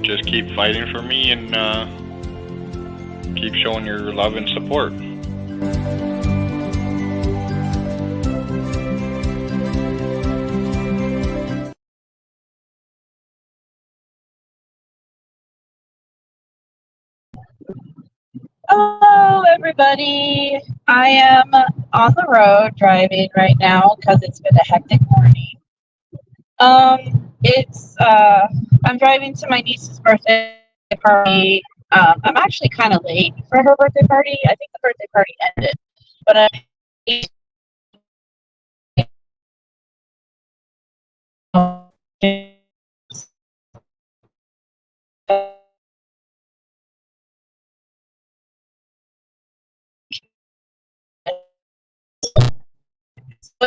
Just keep fighting for me and keep showing your love and support. Hello, everybody. I am on the road driving right now because it's been a hectic morning. I'm driving to my niece's birthday party. I'm actually kind of late for her birthday party. I think the birthday party ended, but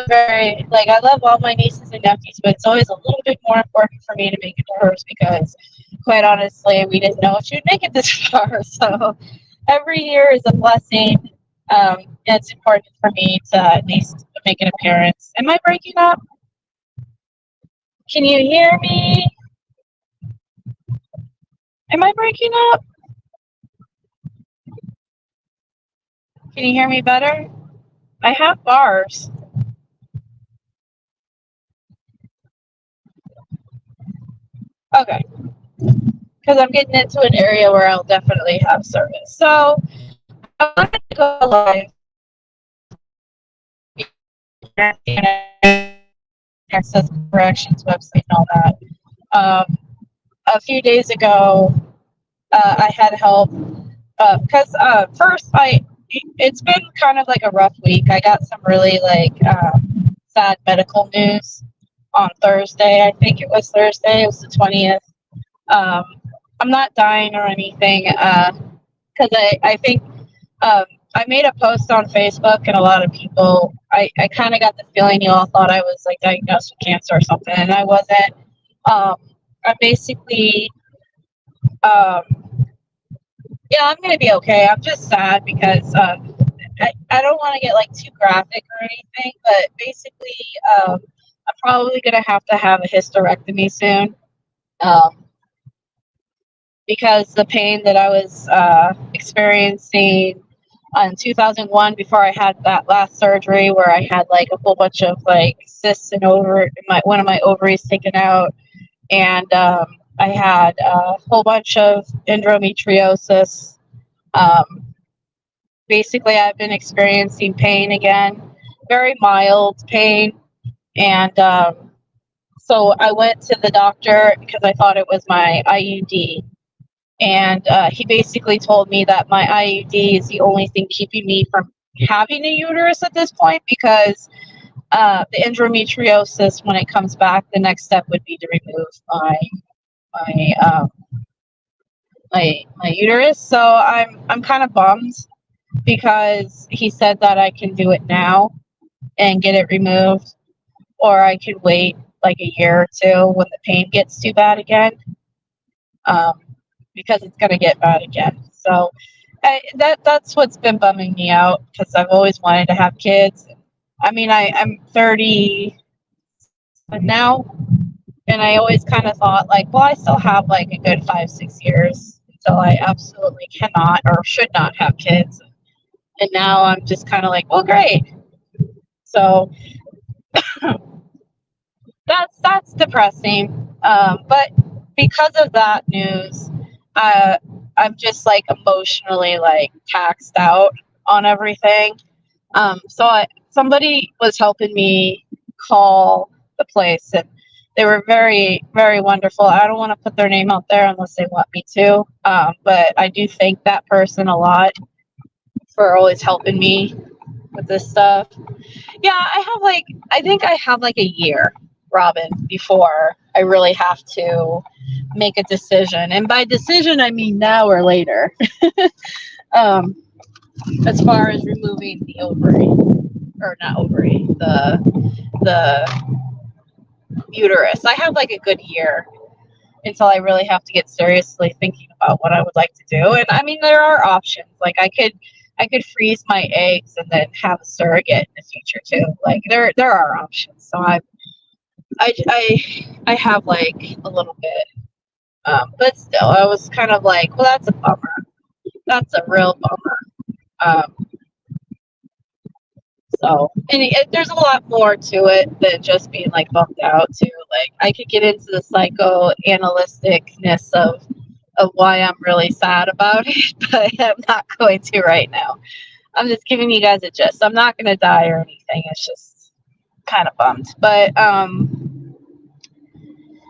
very, like, I love all my nieces and nephews, but it's always a little bit more important for me to make it to hers because, quite honestly, we didn't know if she would make it this far. So every year is a blessing. It's important for me to at least make an appearance. Am I breaking up? Can you hear me? Am I breaking up? Can you hear me better? I have bars. Okay. Because I'm getting into an area where I'll definitely have service. So I wanted to go live. Access corrections website and all that. A few days ago, I had help because first it's been kind of like a rough week. I got some really sad medical news on Thursday. I think it was Thursday. It was the 20th. I'm not dying or anything because I think I made a post on Facebook and a lot of people, I kind of got the feeling you all thought I was like diagnosed with cancer or something, and I wasn't. I'm basically, yeah, I'm going to be okay. I'm just sad because I don't want to get like too graphic or anything, but basically I'm probably going to have a hysterectomy soon because the pain that I was experiencing in 2001 before I had that last surgery where I had like a whole bunch of like cysts and one of my ovaries taken out, and I had a whole bunch of endometriosis. Basically, I've been experiencing pain again, very mild pain, and so I went to the doctor because I thought it was my IUD. And he basically told me that my IUD is the only thing keeping me from having a uterus at this point because the endometriosis, when it comes back, the next step would be to remove my uterus. So I'm kind of bummed because he said that I can do it now and get it removed, or I could wait like a year or two when the pain gets too bad again. Because it's going to get bad again. So that's what's been bumming me out because I've always wanted to have kids. I mean, I'm 30 now, and I always kind of thought like, well, I still have like a good 5-6 years until I absolutely cannot or should not have kids. And now I'm just kind of like, well, great. So that's depressing. But because of that news, I I'm just like emotionally like taxed out on everything. Somebody was helping me call the place, and they were very, very wonderful. I don't want to put their name out there unless they want me to, but I do thank that person a lot for always helping me with this stuff. Yeah, I think I have like a year, Robin, before I really have to make a decision. And by decision, I mean now or later. As far as removing the ovary, or not ovary, the uterus. I have like a good year until I really have to get seriously thinking about what I would like to do. And I mean, there are options. Like I could freeze my eggs and then have a surrogate in the future too. Like there are options. So I have like a little bit, but still, I was kind of like, well, that's a bummer. That's a real bummer. There's a lot more to it than just being like bummed out too. Like I could get into the psychoanalysticness of why I'm really sad about it, but I'm not going to right now. I'm just giving you guys a gist. I'm not going to die or anything. It's just kind of bummed. But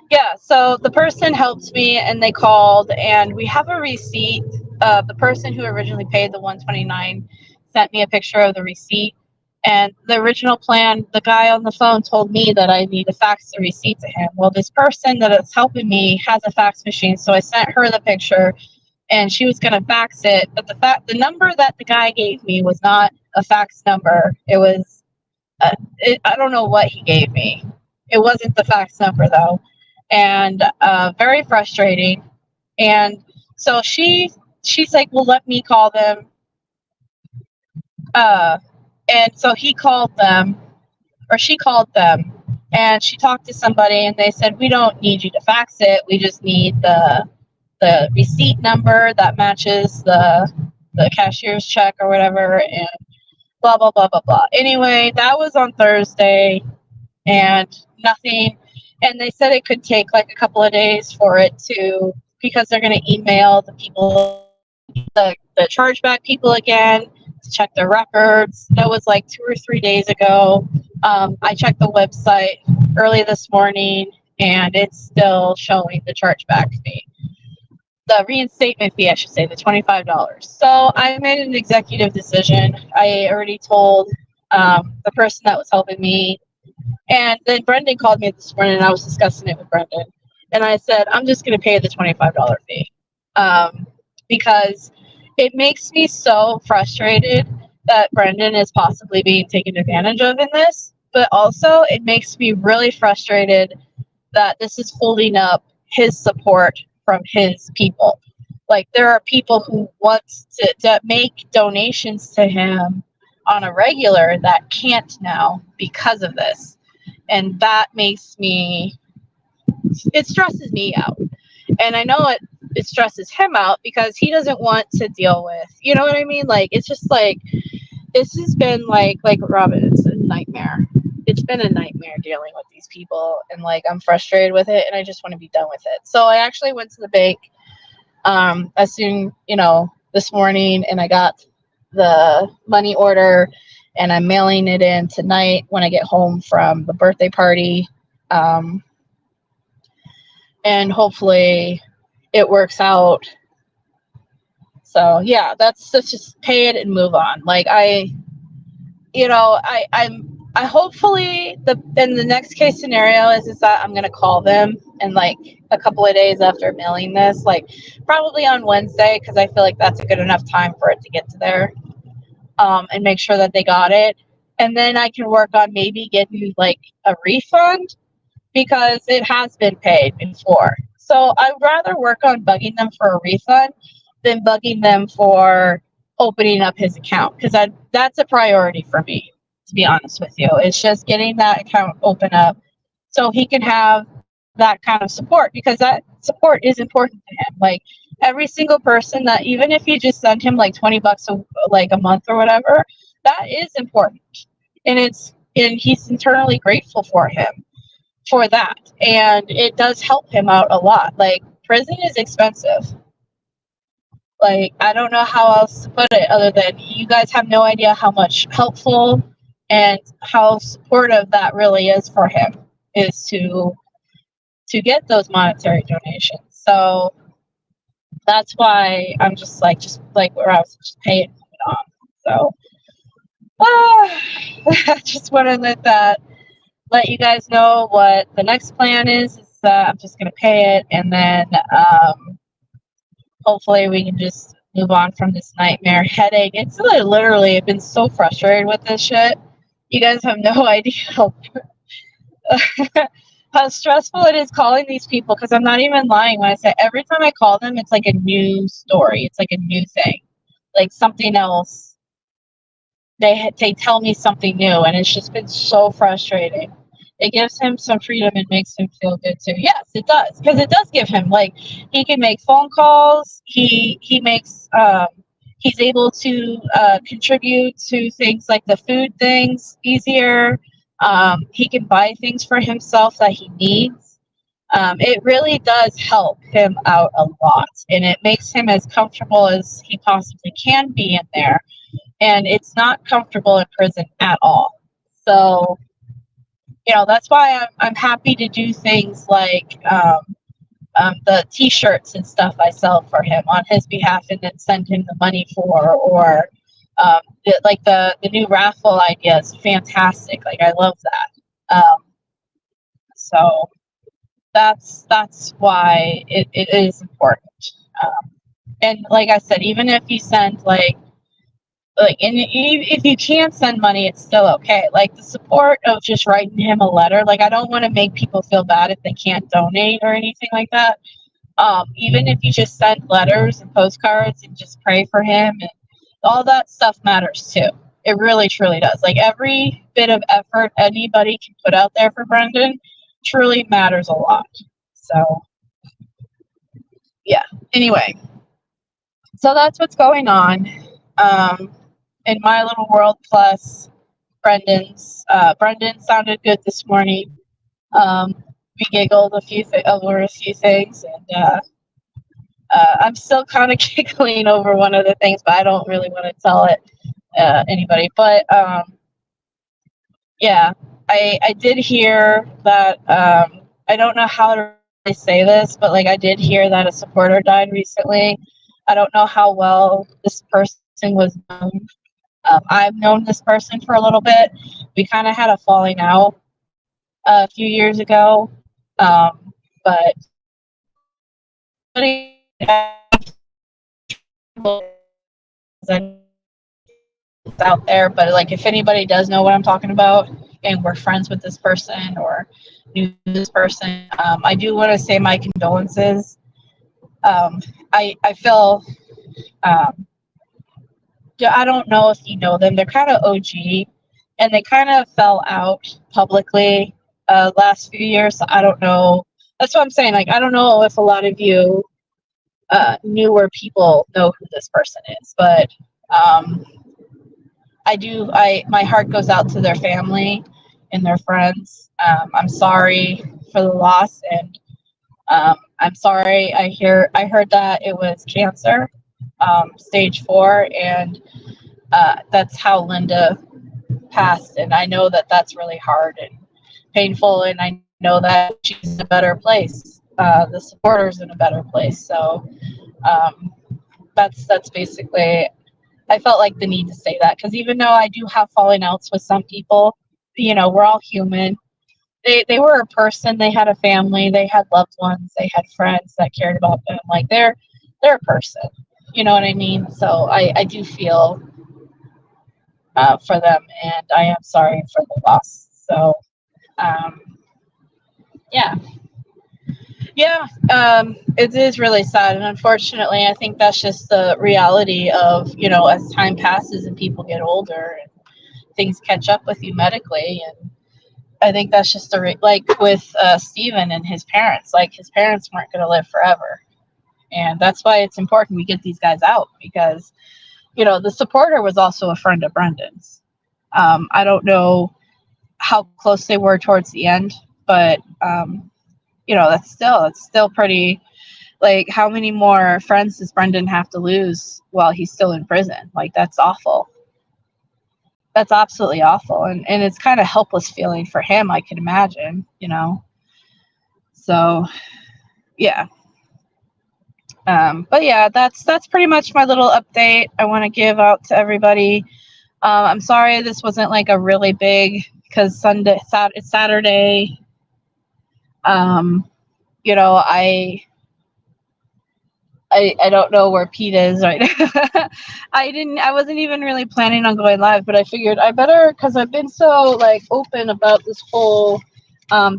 yeah, so the person helped me and they called and we have a receipt. The person who originally paid the $129 sent me a picture of the receipt. And the original plan, the guy on the phone told me that I need to fax the receipt to him. Well, this person that is helping me has a fax machine, so I sent her the picture, and she was going to fax it. But the number that the guy gave me was not a fax number. It was, I don't know what he gave me. It wasn't the fax number though, and very frustrating. And so she's like, "Well, let me call them." And so he called them, or she called them, and she talked to somebody, and they said, "We don't need you to fax it. We just need the receipt number that matches the cashier's check or whatever," and blah, blah, blah, blah, blah. Anyway, that was on Thursday, and nothing. And they said it could take like a couple of days for it to, because they're going to email the people, the chargeback people again, to check their records. That was like 2 or 3 days ago. I checked the website early this morning, and it's still showing the chargeback fee. The reinstatement fee, I should say, the $25. So I made an executive decision. I already told the person that was helping me. And then Brendan called me this morning, and I was discussing it with Brendan. And I said, I'm just going to pay the $25 fee. Because it makes me so frustrated that Brendan is possibly being taken advantage of in this. But also, it makes me really frustrated that this is holding up his support from his people. Like, there are people who want to make donations to him on a regular that can't now because of this. And that makes me, it stresses me out. And I know it stresses him out because he doesn't want to deal with, you know what I mean? Like, it's just like, this has been like Robin, it's a nightmare. It's been a nightmare dealing with these people, and like, I'm frustrated with it, and I just want to be done with it. So I actually went to the bank as soon, this morning, and I got the money order, and I'm mailing it in tonight when I get home from the birthday party. And hopefully it works out. So yeah, that's just pay it and move on. Like I'm hopefully in the next case scenario is that I'm going to call them in like a couple of days after mailing this, like probably on Wednesday, because I feel like that's a good enough time for it to get to there, and make sure that they got it. And then I can work on maybe getting like a refund, because it has been paid before. So I'd rather work on bugging them for a refund than bugging them for opening up his account, because that's a priority for me, to be honest with you. It's just getting that account open up so he can have that kind of support, because that support is important to him. Like, every single person that, even if you just send him like $20 a month or whatever, that is important. And he's internally grateful for that. And it does help him out a lot. Like, prison is expensive. Like, I don't know how else to put it other than you guys have no idea how much helpful and how supportive that really is for him, is to get those monetary donations. So that's why I'm just like where I was just paying it off. So I just want to let you guys know what the next plan is. I'm just gonna pay it, and then hopefully we can just move on from this nightmare headache. It's literally, I've been so frustrated with this shit. You guys have no idea how stressful it is calling these people, because I'm not even lying when I say every time I call them, it's like a new story. It's like a new thing, like something else. They tell me something new, and it's just been so frustrating. It gives him some freedom and makes him feel good too. Yes, it does, because it does give him, like, he can make phone calls. He makes he's able to contribute to things like the food things easier. He can buy things for himself that he needs. It really does help him out a lot, and it makes him as comfortable as he possibly can be in there. And it's not comfortable in prison at all. So, that's why I'm happy to do things like the T-shirts and stuff I sell for him on his behalf, and then send him the money for, or the new raffle idea is fantastic. Like, I love that. So that's why it is important. And like I said, even if you send and if you can't send money, it's still okay. Like, the support of just writing him a letter, like, I don't want to make people feel bad if they can't donate or anything like that. Even if you just send letters and postcards and just pray for him, and all that stuff matters too. It really, truly does. Like, every bit of effort anybody can put out there for Brendan truly matters a lot. So, yeah. Anyway, so that's what's going on. In my little world, plus Brendan sounded good this morning. We giggled over a few things, and I'm still kind of giggling over one of the things, but I don't really want to tell it anybody. But yeah, I did hear that. I don't know how to really say this, but I did hear that a supporter died recently. I don't know how well this person was known. I've known this person for a little bit. We kind of had a falling out a few years ago, but out there. But if anybody does know what I'm talking about, and we're friends with this person or knew this person, I do want to say my condolences. I feel. I don't know if you know them. They're kind of OG, and they kind of fell out publicly last few years. So I don't know. That's what I'm saying. I don't know if a lot of you newer people know who this person is, but I do. My heart goes out to their family and their friends. I'm sorry for the loss, and I'm sorry. I heard that it was cancer. Stage 4, and that's how Linda passed, and I know that that's really hard and painful, and I know that she's in a better place. The supporter's in a better place, so that's basically, I felt like the need to say that, because even though I do have falling outs with some people, we're all human. They were a person, they had a family, they had loved ones, they had friends that cared about them. They're a person. You know what I mean? So I do feel for them, and I am sorry for the loss. So, yeah. It is really sad, and unfortunately, I think that's just the reality of, as time passes and people get older and things catch up with you medically, and I think that's just with Steven and his parents. His parents weren't going to live forever. And that's why it's important we get these guys out, because, the supporter was also a friend of Brendan's. I don't know how close they were towards the end, but, it's still pretty Like, how many more friends does Brendan have to lose while he's still in prison? Like, that's awful. That's absolutely awful. And it's kind of helpless feeling for him, I can imagine, you know. So, yeah. But yeah, that's pretty much my little update I want to give out to everybody. I'm sorry this wasn't like a really big, because it's Saturday. You know, I don't know where Pete is right now. I wasn't even really planning on going live, but I figured I better, because I've been so like open about this whole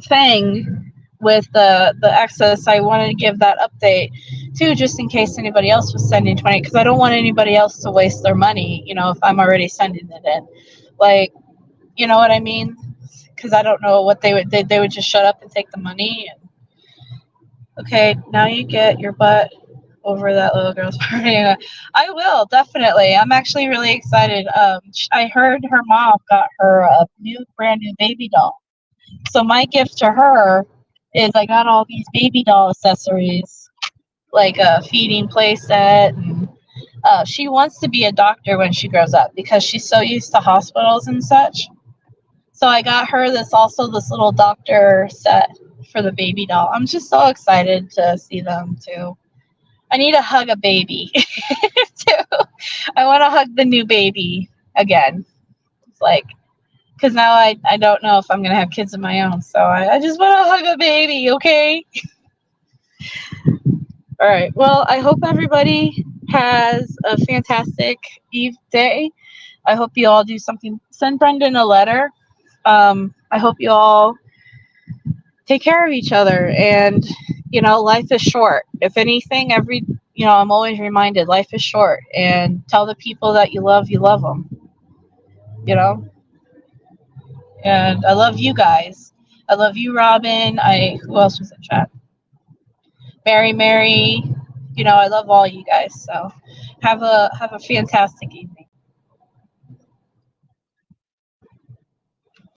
thing with the excess. I wanted to give that update too, just in case anybody else was sending 20, because I don't want anybody else to waste their money, you know, if I'm already sending it in. Like, you know what I mean? Because I don't know what they would just shut up and take the money. And, okay, now you get your butt over that little girl's party. I will, definitely. I'm actually really excited. I heard her mom got her a brand new baby doll. So my gift to her is I got all these baby doll accessories, like a feeding play set. And she wants to be a doctor when she grows up because she's so used to hospitals and such. So I got her this little doctor set for the baby doll. I'm just so excited to see them too. I need to hug a baby too. I want to hug the new baby again. It's like, because now I don't know if I'm going to have kids of my own. So I just want to hug a baby, okay? All right. Well, I hope everybody has a fantastic Eve day. I hope you all do something. Send Brendan a letter. I hope you all take care of each other. And, you know, life is short. If anything, I'm always reminded life is short. And tell the people that you love them. You know? And I love you guys. I love you, Robin. Who else was in chat? Mary. You know, I love all you guys. So have a fantastic evening.